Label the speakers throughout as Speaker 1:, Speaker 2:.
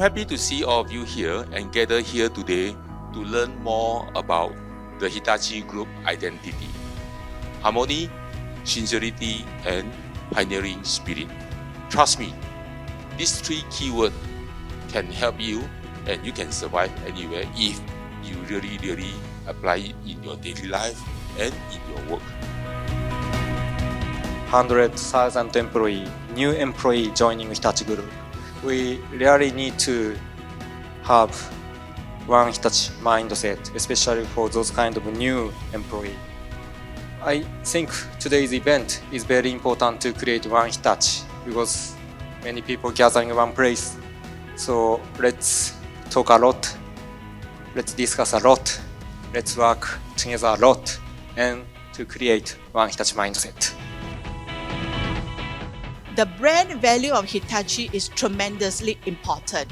Speaker 1: happy to see all of you here and gather here today to learn more about the Hitachi Group Identity. Harmony, sincerity, and pioneering spirit. Trust me, these three keywords can help you and you can survive anywhere if you really apply it in your daily life and in your work.
Speaker 2: 100,000 employee, new employee joining Hitachi Group. We really need to have one Hitachi mindset, especially for those kind of new employee. I think today's event is very important to create one Hitachi because many people gather in one place. So let's talk a lot, let's discuss a lot, let's work together a lot and to create one Hitachi mindset.
Speaker 3: The brand value of Hitachi is tremendously important.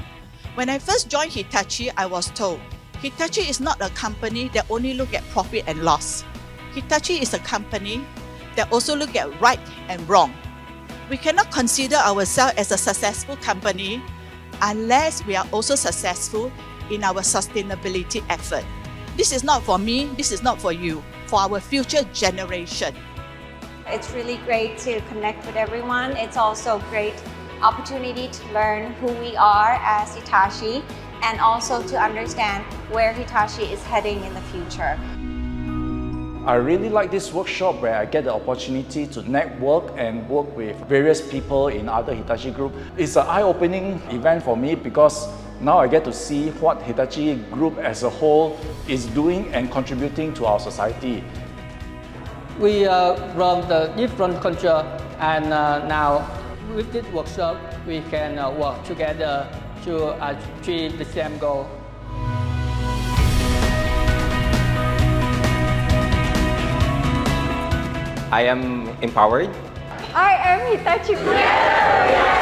Speaker 3: When I first joined Hitachi, I was told, Hitachi is not a company that only look at profit and loss. Hitachi is a company that also look at right and wrong. We cannot consider ourselves as a successful company unless we are also successful in our sustainability effort. This is not for me, this is not for you, for our future generation.
Speaker 4: It's really great to connect with everyone. It's also a great opportunity to learn who we are as Hitachi and also to understand where Hitachi is heading in the future.
Speaker 5: I really like this workshop where I get the opportunity to network and work with various people in other Hitachi Group. It's an eye-opening event for me because now I get to see what Hitachi Group as a whole is doing and contributing to our society.
Speaker 6: We from the different culture and now with this workshop we can work together to achieve the same goal.
Speaker 7: I am empowered.
Speaker 4: I am Hitachi Group.